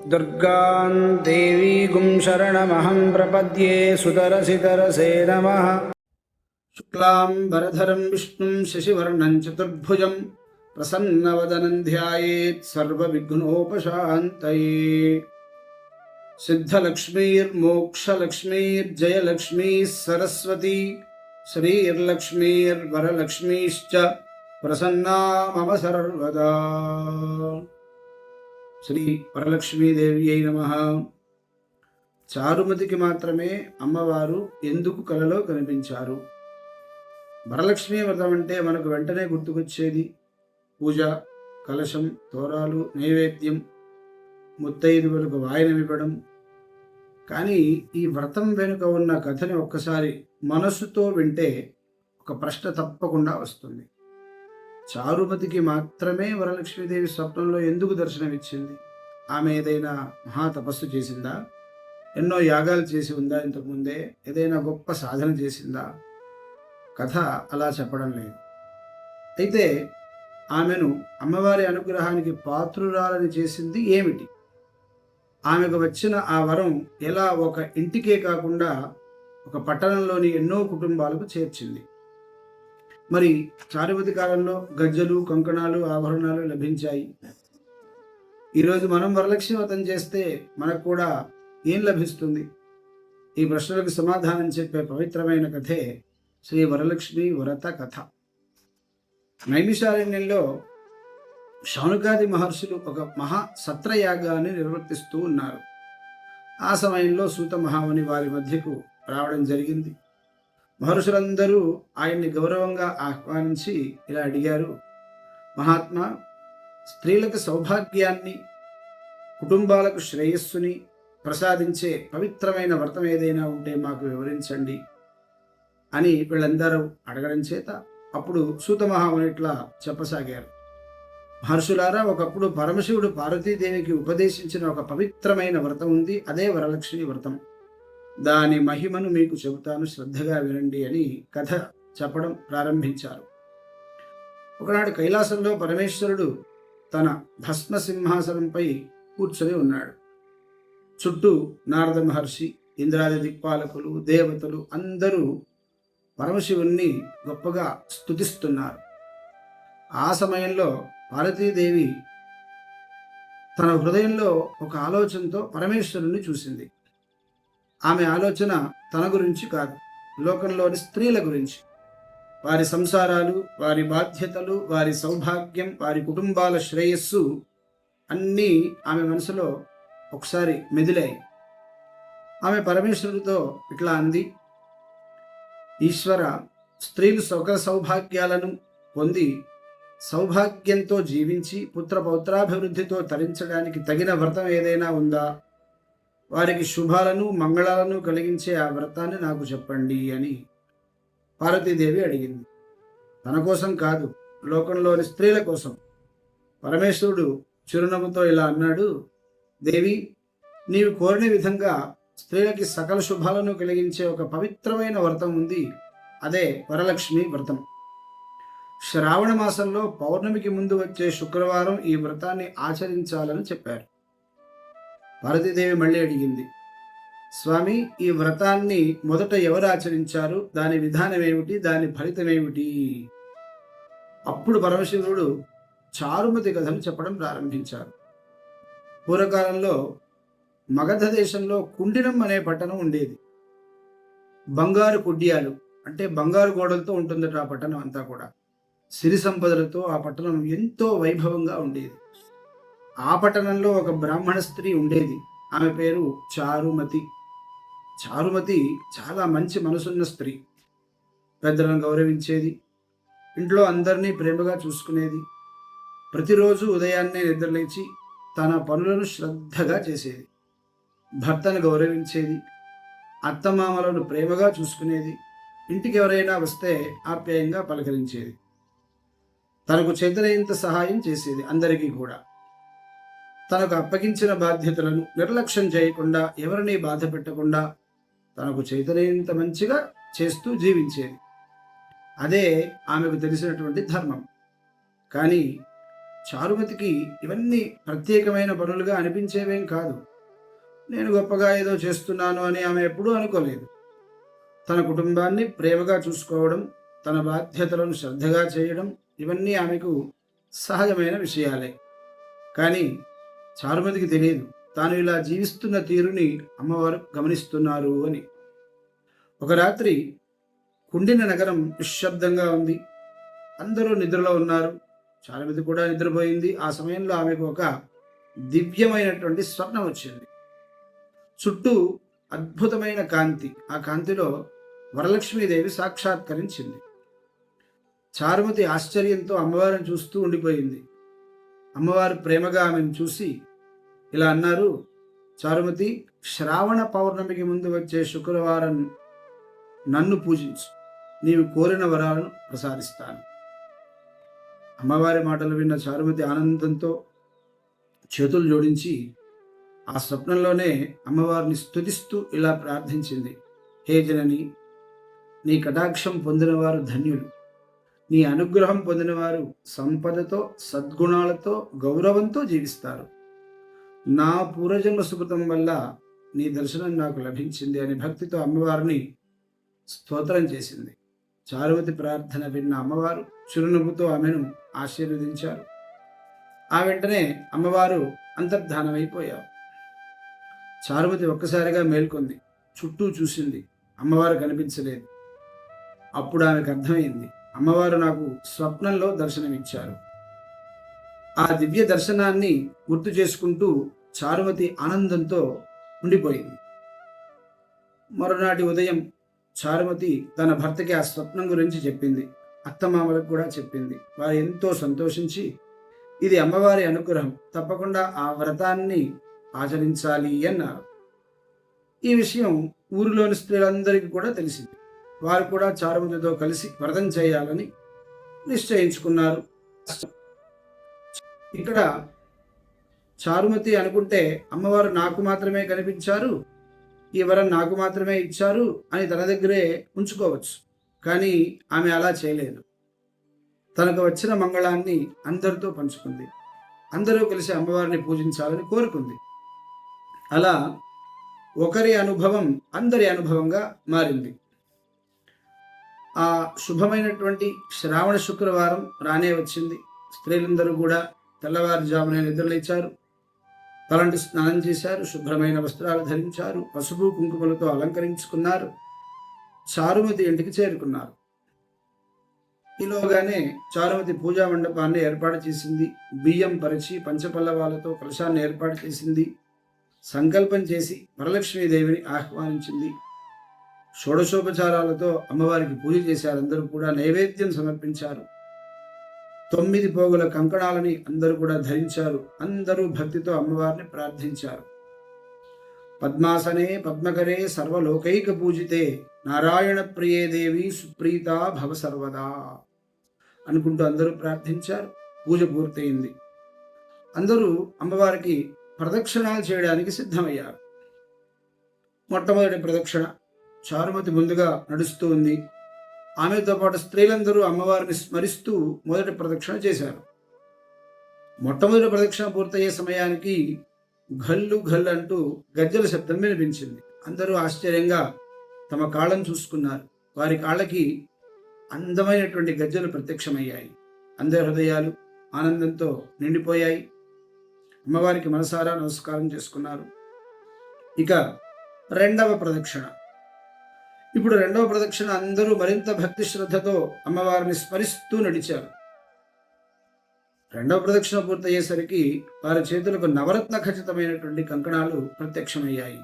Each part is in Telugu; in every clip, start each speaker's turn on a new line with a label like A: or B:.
A: दुर्गां देवीगुं शरणमहं प्रपद्ये सुतरसितरसे नमः। शुक्लां वरधरं विष्णुं शशिवर्णं चतुर्भुजं प्रसन्नवदनं ध्यायेत् सर्वविघ्नोपशान्तये। सिद्धलक्ष्मीर्मोक्षलक्ष्मीर्जयलक्ष्मीः सरस्वती श्रीर्लक्ष्मीर्वरलक्ष्मीश्च प्रसन्ना मम सर्वदा। శ్రీ వరలక్ష్మీదేవి అయి నమ. చారుమతికి మాత్రమే అమ్మవారు ఎందుకు కలలో కనిపించారు? వరలక్ష్మీ వ్రతం అంటే మనకు వెంటనే గుర్తుకొచ్చేది పూజ, కలశం, తోరాలు, నైవేద్యం, ముత్తైదువులకు వాయనమివ్వడం. కానీ ఈ వ్రతం వెనుక ఉన్న కథని ఒక్కసారి మనస్సుతో వింటే ఒక ప్రశ్న తప్పకుండా వస్తుంది. చారుమతికి మాత్రమే వరలక్ష్మీదేవి స్వప్నంలో ఎందుకు దర్శనమిచ్చింది? ఆమె ఏదైనా మహాతపస్సు చేసిందా? ఎన్నో యాగాలు చేసి ఉందా? ఇంతకుముందే ఏదైనా గొప్ప సాధన చేసిందా? కథ అలా చెప్పడం లేదు. అయితే ఆమెను అమ్మవారి అనుగ్రహానికి పాత్రురాలని చేసింది ఏమిటి? ఆమెకు వచ్చిన ఆ వరం ఎలా ఒక ఇంటికే కాకుండా ఒక పట్టణంలోని ఎన్నో కుటుంబాలకు చేర్చింది? మరి చారుమతి కాలంలో గజ్జలు, కంకణాలు, ఆభరణాలు లభించాయి. ఈరోజు మనం వరలక్ష్మి వ్రతం చేస్తే మనకు కూడా ఏం లభిస్తుంది? ఈ ప్రశ్నలకు సమాధానం చెప్పే పవిత్రమైన కథే శ్రీ వరలక్ష్మి వ్రత కథ. నైమిషారణ్యంలో శౌనకాది మహర్షులు ఒక మహా సత్రయాగాన్ని నిర్వర్తిస్తూ ఉన్నారు. ఆ సమయంలో సూత మహాముని వారి మధ్యకు రావడం జరిగింది. మహర్షులందరూ ఆయన్ని గౌరవంగా ఆహ్వానించి ఇలా అడిగారు: మహాత్మా, స్త్రీలకు సౌభాగ్యాన్ని, కుటుంబాలకు శ్రేయస్సుని ప్రసాదించే పవిత్రమైన వ్రతం ఏదైనా ఉంటే మాకు వివరించండి అని వీళ్ళందరూ అడగడం చేత అప్పుడు సూత మహాముని ఇట్లా చెప్పసాగారు: మహర్షులారా, ఒకప్పుడు పరమశివుడు పార్వతీదేవికి ఉపదేశించిన ఒక పవిత్రమైన వ్రతం ఉంది. అదే వరలక్ష్మి వ్రతం. దాని మహిమను మీకు చెబుతాను, శ్రద్ధగా వినండి అని కథ చెప్పడం ప్రారంభించారు. ఒకనాడు కైలాసంలో పరమేశ్వరుడు తన భస్మ సింహాసనంపై కూర్చొని ఉన్నాడు. చుట్టూ నారద మహర్షి, ఇంద్రాది దిక్పాలకులు, దేవతలు అందరూ పరమశివుణ్ణి గొప్పగా స్తుతిస్తున్నారు. ఆ సమయంలో పార్వతీదేవి తన హృదయంలో ఒక ఆలోచనతో పరమేశ్వరుణ్ణి చూసింది. ఆమె ఆలోచన తన గురించి కాదు, లోకంలోని స్త్రీల గురించి. వారి సంసారాలు, వారి బాధ్యతలు, వారి సౌభాగ్యం, వారి కుటుంబాల శ్రేయస్సు అన్నీ ఆమె మనసులో ఒకసారి మెదిలాయి. ఆమె పరమేశ్వరుడితో ఇట్లా అంది: ఈశ్వర, స్త్రీలు సకల సౌభాగ్యాలను పొంది సౌభాగ్యంతో జీవించి పుత్ర పౌత్రాభివృద్ధితో తరించడానికి తగిన వ్రతం ఏదైనా ఉందా? వారికి శుభాలను మంగళాలను కలిగించే ఆ వ్రతాన్ని నాకు చెప్పండి అని పార్వతీదేవి అడిగింది. తన కోసం కాదు, లోకంలోని స్త్రీల కోసం. పరమేశ్వరుడు చిరునవ్వుతో ఇలా అన్నాడు: దేవి, నీవు కోరిన విధంగా స్త్రీలకి సకల శుభాలను కలిగించే ఒక పవిత్రమైన వ్రతం ఉంది. అదే వరలక్ష్మి వ్రతం. శ్రావణ మాసంలో పౌర్ణమికి ముందు వచ్చే శుక్రవారం ఈ వ్రతాన్ని ఆచరించాలని చెప్పారు. పార్వతీదేవి మళ్ళీ అడిగింది: స్వామి, ఈ వ్రతాన్ని మొదట ఎవరు ఆచరించారు? దాని విధానం ఏమిటి? దాని ఫలితం ఏమిటి? అప్పుడు పరమశివుడు చారుమతి కథను చెప్పడం ప్రారంభించారు. పూర్వకాలంలో మగధ దేశంలో కుండినం అనే పట్టణం ఉండేది. బంగారు కుడ్యాలు అంటే బంగారు గోడలతో ఉంటుందట ఆ పట్టణం అంతా కూడా. సిరి సంపదలతో ఆ పట్టణం ఎంతో వైభవంగా ఉండేది. ఆ పట్టణంలో ఒక బ్రాహ్మణ స్త్రీ ఉండేది. ఆమె పేరు చారుమతి. చారుమతి చాలా మంచి మనసున్న స్త్రీ. పెద్దలను గౌరవించేది, ఇంట్లో అందరినీ ప్రేమగా చూసుకునేది. ప్రతిరోజు ఉదయాన్నే నిద్రలేచి తన పనులను శ్రద్ధగా చేసేది. భర్తను గౌరవించేది, అత్తమామలను ప్రేమగా చూసుకునేది. ఇంటికి ఎవరైనా వస్తే ఆప్యాయంగా పలకరించేది. తనకు చేతనైనంత సహాయం చేసేది అందరికీ కూడా. తనకు అప్పగించిన బాధ్యతలను నిర్లక్ష్యం చేయకుండా, ఎవరిని బాధ పెట్టకుండా తనకు చేతనైనంత మంచిగా చేస్తూ జీవించేది. అదే ఆమెకు తెలిసినటువంటి ధర్మం. కానీ చారుమతికి ఇవన్నీ ప్రత్యేకమైన పనులుగా అనిపించేవేం కాదు. నేను గొప్పగా ఏదో చేస్తున్నాను అని ఆమె ఎప్పుడూ అనుకోలేదు. తన కుటుంబాన్ని ప్రేమగా చూసుకోవడం, తన బాధ్యతలను శ్రద్ధగా చేయడం, ఇవన్నీ ఆమెకు సహజమైన విషయాలే. కానీ చారుమతికి తెలియదు, తాను ఇలా జీవిస్తున్న తీరుని అమ్మవారు గమనిస్తున్నారు అని. ఒక రాత్రి కుండిన నగరం నిశ్శబ్దంగా ఉంది. అందరూ నిద్రలో ఉన్నారు. చారుమతి కూడా నిద్రపోయింది. ఆ సమయంలో ఆమెకు ఒక దివ్యమైనటువంటి స్వప్నం వచ్చింది. చుట్టూ అద్భుతమైన కాంతి. ఆ కాంతిలో వరలక్ష్మీదేవి సాక్షాత్కరించింది. చారుమతి ఆశ్చర్యంతో అమ్మవారిని చూస్తూ ఉండిపోయింది. అమ్మవారు ప్రేమగా ఆమెను చూసి ఇలా అన్నారు, చారుమతి, శ్రావణ పౌర్ణమికి ముందు వచ్చే శుక్రవారం నన్ను పూజించు, నీవు కోరిన వరాలను ప్రసాదిస్తాను. అమ్మవారి మాటలు విన్న చారుమతి ఆనందంతో చేతులు జోడించి ఆ స్వప్నంలోనే అమ్మవారిని స్తుతిస్తూ ఇలా ప్రార్థించింది, హే జనని, నీ కటాక్షం పొందినవారు ధన్యులు. నీ అనుగ్రహం పొందినవారు సంపదతో, సద్గుణాలతో, గౌరవంతో జీవిస్తారు. నా పూర్వజన్మ సుకృతం వల్ల నీ దర్శనం నాకు లభించింది అని భక్తితో అమ్మవారిని స్తోత్రం చేసింది. చారుమతి ప్రార్థన విన్న అమ్మవారు చిరునవ్వుతో ఆమెను ఆశీర్వదించారు. ఆ వెంటనే అమ్మవారు అంతర్ధానమైపోయారు. చారుమతి ఒక్కసారిగా మేల్కొంది. చుట్టూ చూసింది. అమ్మవారు కనిపించలేదు. అప్పుడు ఆమెకు అర్థమైంది, అమ్మవారు నాకు స్వప్నంలో దర్శనమిచ్చారు. ఆ దివ్య దర్శనాన్ని గుర్తు చేసుకుంటూ చారుమతి ఆనందంతో ఉండిపోయింది. మరునాటి ఉదయం చారుమతి తన భర్తకి ఆ స్వప్నం గురించి చెప్పింది. అత్తమామలకు కూడా చెప్పింది. వారు ఎంతో సంతోషించి, ఇది అమ్మవారి అనుగ్రహం, తప్పకుండా ఆ వ్రతాన్ని ఆచరించాలి అన్నారు. ఈ విషయం ఊరిలోని స్త్రీలందరికీ కూడా తెలిసింది. వారు కూడా చారుమతితో కలిసి వ్రతం చేయాలని నిశ్చయించుకున్నారు. ఇక్కడ చారుమతి అనుకుంటే అమ్మవారు నాకు మాత్రమే కనిపించారు, ఈ వరం నాకు మాత్రమే ఇచ్చారు అని తన దగ్గరే ఉంచుకోవచ్చు. కానీ ఆమె అలా చేయలేదు. తనకు వచ్చిన మంగళాన్ని అందరితో పంచుకుంది. అందరూ కలిసి అమ్మవారిని పూజించాలని కోరుకుంది. అలా ఒకరి అనుభవం అందరి అనుభవంగా మారింది. ఆ శుభమైనటువంటి శ్రావణ శుక్రవారం రానే వచ్చింది. స్త్రీలందరూ కూడా తెల్లవారుజామునే నిద్రలేచారు. తలంటి స్నానం చేశారు. శుభ్రమైన వస్త్రాలు ధరించారు. పసుపు కుంకుమలతో అలంకరించుకున్నారు. చారుమతి ఇంటికి చేరుకున్నారు. ఈలోగానే చారుమతి పూజా మండపాన్ని ఏర్పాటు చేసింది. బియ్యం పరిచి పంచపల్లవాలతో కలశాన్ని ఏర్పాటు చేసింది. సంకల్పం చేసి వరలక్ష్మీదేవిని ఆహ్వానించింది. షోడశోపచారాలతో అమ్మవారికి పూజ చేశారు. అందరూ కూడా నైవేద్యం సమర్పించారు. 9 పోగుల కంకణాలని అందరూ కూడా ధరించారు. అందరూ భక్తితో అమ్మవారిని ప్రార్థించారు. పద్మాసనే పద్మకరే సర్వలోకైక పూజితే నారాయణ ప్రియే దేవి సుప్రీత భవ సర్వదా అనుకుంటూ అందరూ ప్రార్థించారు. పూజ పూర్తయింది. అందరూ అమ్మవారికి ప్రదక్షిణాలు చేయడానికి సిద్ధమయ్యారు. మొట్టమొదటి ప్రదక్షిణ చారుమతి ముందుగా నడుస్తూ ఉంది. ఆమెతో పాటు స్త్రీలందరూ అమ్మవారిని స్మరిస్తూ మొదటి ప్రదక్షిణ చేశారు. మొట్టమొదటి ప్రదక్షిణ పూర్తయ్యే సమయానికి ఘల్లు ఘల్ అంటూ గజ్జల శబ్దం వినిపించింది. అందరూ ఆశ్చర్యంగా తమ కాళ్ళను చూసుకున్నారు. వారి కాళ్ళకి అందమైనటువంటి గజ్జలు ప్రత్యక్షమయ్యాయి. అందరి హృదయాలు ఆనందంతో నిండిపోయాయి. అమ్మవారికి మనసారా నమస్కారం చేసుకున్నారు. ఇక రెండవ ప్రదక్షిణ. ఇప్పుడు రెండవ ప్రదక్షిణ అందరూ మరింత భక్తి శ్రద్ధతో అమ్మవారిని స్మరిస్తూ నడిచారు. రెండవ ప్రదక్షిణ పూర్తయ్యేసరికి వారి చేతులకు నవరత్న ఖచ్చితమైనటువంటి కంకణాలు ప్రత్యక్షమయ్యాయి.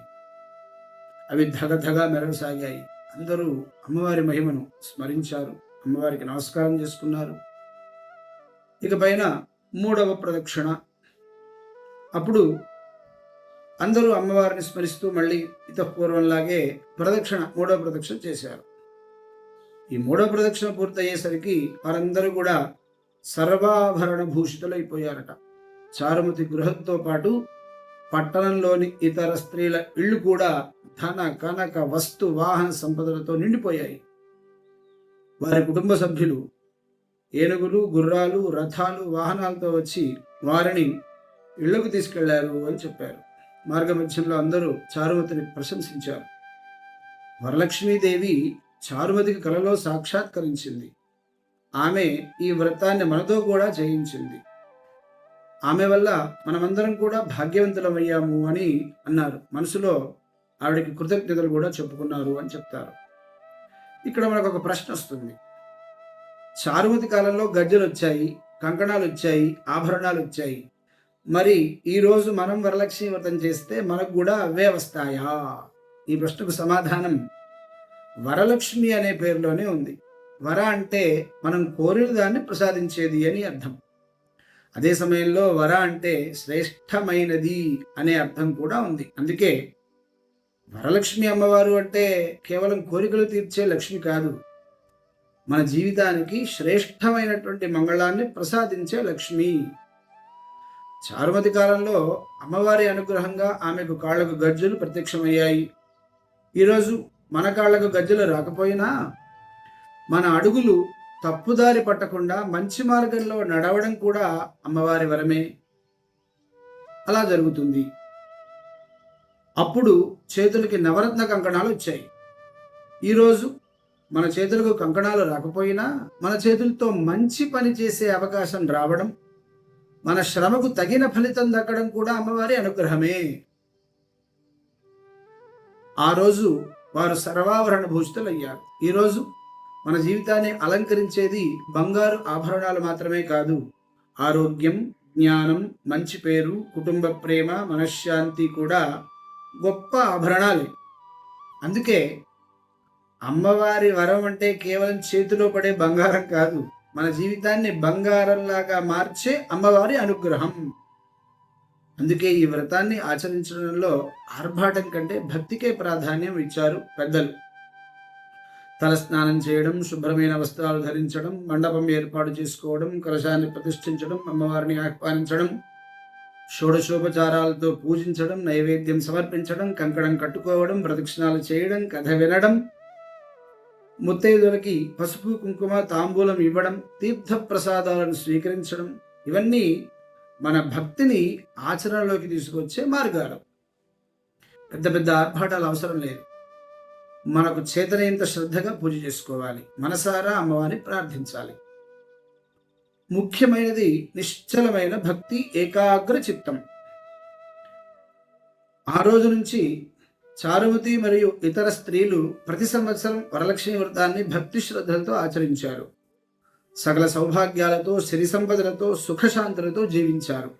A: అవి ధగధగా మెరవసాగాయి. అందరూ అమ్మవారి మహిమను స్మరించారు. అమ్మవారికి నమస్కారం చేసుకున్నారు. ఇక పైన మూడవ ప్రదక్షిణ. అప్పుడు అందరూ అమ్మవారిని స్మరిస్తూ మళ్ళీ ఇతపూర్వంలాగే మూడవ ప్రదక్షిణ చేశారు. ఈ మూడవ ప్రదక్షిణ పూర్తయ్యేసరికి వారందరూ కూడా సర్వాభరణ భూషితులైపోయారట. చారుమతి గృహంతో పాటు పట్టణంలోని ఇతర స్త్రీల ఇళ్ళు కూడా ధన కనక వస్తు వాహన సంపదలతో నిండిపోయాయి. వారి కుటుంబ సభ్యులు ఏనుగులు, గుర్రాలు, రథాలు, వాహనాలతో వచ్చి వారిని ఇళ్లకు తీసుకెళ్లారు అని చెప్పారు. మార్గమధ్యంలో అందరూ చారుమతిని ప్రశంసించారు. వరలక్ష్మీదేవి చారుమతికి కలలో సాక్షాత్కరించింది. ఆమె ఈ వ్రతాన్ని మనతో కూడా చేయించింది. ఆమె వల్ల మనమందరం కూడా భాగ్యవంతులమయ్యాము అని అన్నారు. మనసులో ఆవిడకి కృతజ్ఞతలు కూడా చెప్పుకున్నారు అని చెప్తారు. ఇక్కడ మనకు ఒక ప్రశ్న వస్తుంది. చారుమతి కాలంలో గజ్జలు వచ్చాయి, కంకణాలు వచ్చాయి, ఆభరణాలు వచ్చాయి. మరి ఈరోజు మనం వరలక్ష్మి వ్రతం చేస్తే మనకు కూడా అవే వస్తాయా? ఈ ప్రశ్నకు సమాధానం వరలక్ష్మి అనే పేరులోనే ఉంది. వర అంటే మనం కోరిన దాన్ని ప్రసాదించేది అని అర్థం. అదే సమయంలో వర అంటే శ్రేష్టమైనది అనే అర్థం కూడా ఉంది. అందుకే వరలక్ష్మి అమ్మవారు అంటే కేవలం కోరికలు తీర్చే లక్ష్మి కాదు, మన జీవితానికి శ్రేష్టమైనటువంటి మంగళాన్ని ప్రసాదించే లక్ష్మి. చారుమతి కాలంలో అమ్మవారి అనుగ్రహంగా ఆమెకు కాళ్లకు గజ్జలు ప్రత్యక్షమయ్యాయి. ఈరోజు మన కాళ్లకు గజ్జలు రాకపోయినా మన అడుగులు తప్పుదారి పట్టకుండా మంచి మార్గంలో నడవడం కూడా అమ్మవారి వరమే. అలా జరుగుతుంది. అప్పుడు చేతులకి నవరత్న కంకణాలు వచ్చాయి. ఈరోజు మన చేతులకు కంకణాలు రాకపోయినా మన చేతులతో మంచి పని చేసే అవకాశం రావడం, మన శ్రమకు తగిన ఫలితం దక్కడం కూడా అమ్మవారి అనుగ్రహమే. ఆ రోజు వారు సర్వాభరణ భూషితులయ్యారు. ఈరోజు మన జీవితాన్ని అలంకరించేది బంగారు ఆభరణాలు మాత్రమే కాదు, ఆరోగ్యం, జ్ఞానం, మంచి పేరు, కుటుంబ ప్రేమ, మనశ్శాంతి కూడా గొప్ప ఆభరణాలే. అందుకే అమ్మవారి వరం అంటే కేవలం చేతిలో పడే బంగారం కాదు, మన జీవితాన్ని బంగారంలాగా మార్చే అమ్మవారి అనుగ్రహం. అందుకే ఈ వ్రతాన్ని ఆచరించడంలో ఆర్భాటం కంటే భక్తికే ప్రాధాన్యం ఇచ్చారు పెద్దలు. తలస్నానం చేయడం, శుభ్రమైన వస్త్రాలు ధరించడం, మండపం ఏర్పాటు చేసుకోవడం, కలశాన్ని ప్రతిష్ఠించడం, అమ్మవారిని ఆహ్వానించడం, షోడశోపచారాలతో పూజించడం, నైవేద్యం సమర్పించడం, కంకణం కట్టుకోవడం, ప్రదక్షిణాలు చేయడం, కథ వినడం, ముత్తైదులకి పసుపు కుంకుమ తాంబూలం ఇవ్వడం, తీర్థ ప్రసాదాలను స్వీకరించడం, ఇవన్నీ మన భక్తిని ఆచరణలోకి తీసుకొచ్చే మార్గాలు. పెద్ద పెద్ద ఆర్భాటాలు అవసరం లేదు. మనకు చేతనైనంత శ్రద్ధగా పూజ చేసుకోవాలి, మనసారా అమ్మవారిని ప్రార్థించాలి. ముఖ్యమైనది నిశ్చలమైన భక్తి, ఏకాగ్ర చిత్తం. ఆ రోజు నుంచి చారుమతి మరియు ఇతర స్త్రీలు ప్రతి సంవత్సరం వరలక్ష్మి వ్రతాన్ని భక్తి శ్రద్ధలతో ఆచరించారు. సకల సౌభాగ్యాలతో, సిరి సంపదలతో, సుఖశాంతులతో జీవించారు.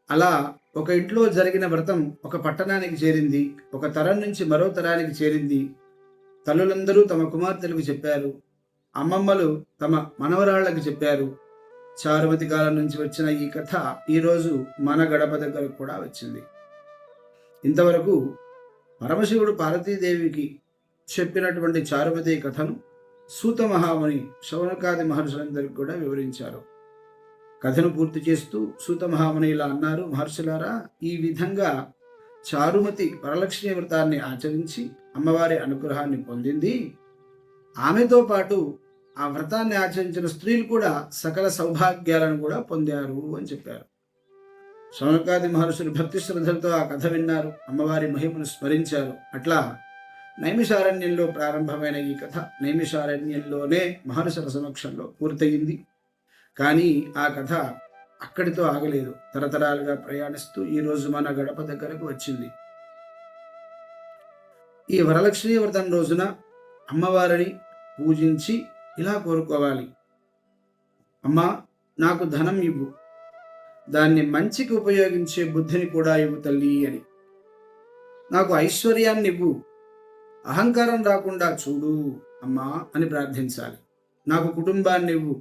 A: అలా ఒక ఇంట్లో జరిగిన వ్రతం ఒక పట్టణానికి చేరింది, ఒక తరం నుంచి మరో తరానికి చేరింది. తల్లులందరూ తమ కుమార్తెలకు చెప్పారు, అమ్మమ్మలు తమ మనవరాళ్లకు చెప్పారు. చారుమతి కాలం నుంచి వచ్చిన ఈ కథ ఈరోజు మన గడప దగ్గరకు కూడా వచ్చింది. ఇంతవరకు పరమశివుడు పార్వతీదేవికి చెప్పినటువంటి చారుమతి కథను సూత మహాముని శౌనకాది మహర్షులందరికీ కూడా వివరించారు. కథను పూర్తి చేస్తూ సూత మహాముని ఇలా అన్నారు, మహర్షులారా, ఈ విధంగా చారుమతి వరలక్ష్మి వ్రతాన్ని ఆచరించి అమ్మవారి అనుగ్రహాన్ని పొందింది. ఆమెతో పాటు ఆ వ్రతాన్ని ఆచరించిన స్త్రీలు కూడా సకల సౌభాగ్యాలను కూడా పొందారు అని చెప్పారు. శౌనకాది మహర్షులు భక్తి శ్రద్ధలతో ఆ కథ విన్నారు, అమ్మవారి మహిమను స్మరించారు. అట్లా నైమిషారణ్యంలో ప్రారంభమైన ఈ కథ నైమిషారణ్యంలోనే మహర్షుల సమక్షంలో పూర్తయింది. కానీ ఆ కథ అక్కడితో ఆగలేదు, తరతరాలుగా ప్రయాణిస్తూ ఈరోజు మన గడప దగ్గరకు వచ్చింది. ఈ వరలక్ష్మీ వ్రతం రోజున అమ్మవారిని పూజించి ఇలా కోరుకోవాలి, అమ్మా నాకు ధనం ఇవ్వు, దాన్ని మంచికి ఉపయోగించే బుద్ధిని కూడా ఇవ్వు తల్లి అని. నాకు ఐశ్వర్యాన్ని ఇవ్వు, అహంకారం రాకుండా చూడు అమ్మా అని ప్రార్థించాలి. నాకు కుటుంబాన్ని ఇవ్వు,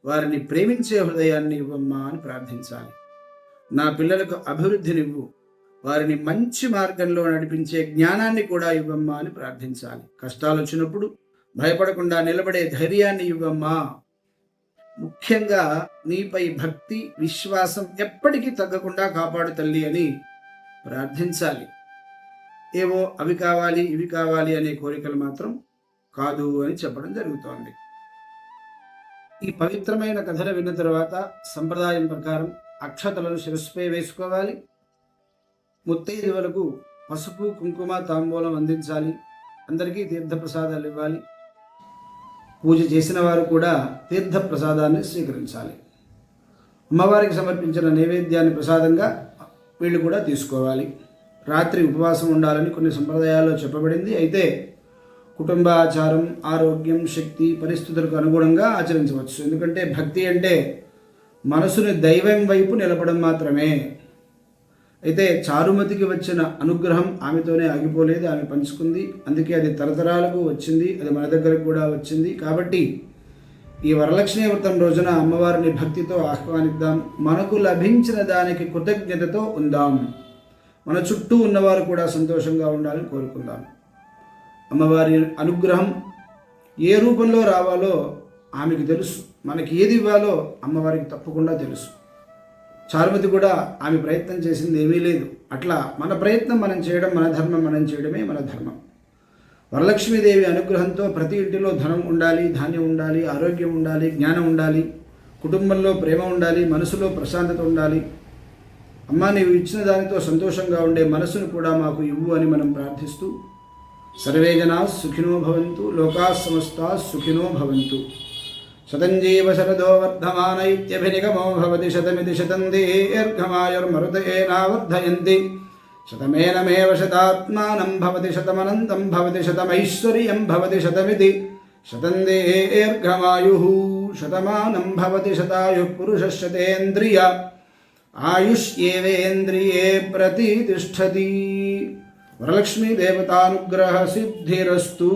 A: వారిని ప్రేమించే హృదయాన్ని ఇవ్వమ్మా అని ప్రార్థించాలి. నా పిల్లలకు అభివృద్ధినివ్వు, వారిని మంచి మార్గంలో నడిపించే జ్ఞానాన్ని కూడా ఇవ్వమ్మా అని ప్రార్థించాలి. కష్టాలు వచ్చినప్పుడు భయపడకుండా నిలబడే ధైర్యాన్ని ఇవ్వమ్మా. ముఖ్యంగా నీపై భక్తి, విశ్వాసం ఎప్పటికీ తగ్గకుండా కాపాడు తల్లి అని ప్రార్థించాలి. ఏవో అవి కావాలి ఇవి కావాలి అనే కోరికలు మాత్రం కాదు అని చెప్పడం జరుగుతోంది. ఈ పవిత్రమైన కథను విన్న తర్వాత సంప్రదాయం ప్రకారం అక్షతలను శిరస్సుపై వేసుకోవాలి. ముత్తైదువులకు పసుపు కుంకుమ తాంబూలం అందించాలి. అందరికీ తీర్థప్రసాదాలు ఇవ్వాలి. పూజ చేసిన వారు కూడా తీర్థప్రసాదాన్ని స్వీకరించాలి. అమ్మవారికి సమర్పించిన నైవేద్యాన్ని ప్రసాదంగా వీళ్ళు కూడా తీసుకోవాలి. రాత్రి ఉపవాసం ఉండాలని కొన్ని సంప్రదాయాల్లో చెప్పబడింది. అయితే కుటుంబ ఆచారం, ఆరోగ్యం, శక్తి, పరిస్థితులకు అనుగుణంగా ఆచరించవచ్చు. ఎందుకంటే భక్తి అంటే మనసుని దైవం వైపు నిలపడం మాత్రమే. అయితే చారుమతికి వచ్చిన అనుగ్రహం ఆమెతోనే ఆగిపోలేదు, ఆమె పంచుకుంది. అందుకే అది తరతరాలకు వచ్చింది, అది మన దగ్గరకు కూడా వచ్చింది. కాబట్టి ఈ వరలక్ష్మీ వ్రతం రోజున అమ్మవారిని భక్తితో ఆహ్వానిద్దాం. మనకు లభించిన దానికి కృతజ్ఞతతో ఉందాం. మన చుట్టూ ఉన్నవారు కూడా సంతోషంగా ఉండాలని కోరుకుందాం. అమ్మవారి అనుగ్రహం ఏ రూపంలో రావాలో ఆమెకు తెలుసు. మనకి ఏది ఇవ్వాలో అమ్మవారికి తప్పకుండా తెలుసు. చారుమతి కూడా ఆమె ప్రయత్నం చేసింది ఏమీ లేదు. అట్లా మన ప్రయత్నం మనం చేయడం, మన ధర్మం మనం చేయడమే మన ధర్మం. వరలక్ష్మీదేవి అనుగ్రహంతో ప్రతి ఇంటిలో ధనం ఉండాలి, ధాన్యం ఉండాలి, ఆరోగ్యం ఉండాలి, జ్ఞానం ఉండాలి, కుటుంబంలో ప్రేమ ఉండాలి, మనసులో ప్రశాంతత ఉండాలి. అమ్మ, నీవు ఇచ్చిన దానితో సంతోషంగా ఉండే మనసును కూడా మాకు ఇవ్వు అని మనం ప్రార్థిస్తూ సర్వే జనా సుఖినో భవంతు, లోకా సమస్తా సుఖినో భవంతు. శతంజీవ శరదో వర్ధమాన ఇత్యభినిగమో భవతి శతమితి శతం దీర్ఘమాయుర్మరుతేనావర్ధయంతి శతమేనమేవ శతాత్మానం భవతి శతమనంతం భవతి శతమైశ్వర్యం భవతి శతమితి శతం దీర్ఘమాయుః శతమానం భవతి శతాయుః పురుషः శతేంద్రియ ఆయుష్యేవేంద్రియే ప్రతిష్టతి. వరలక్ష్మీ దేవతానుగ్రహ సిద్ధిరస్తు.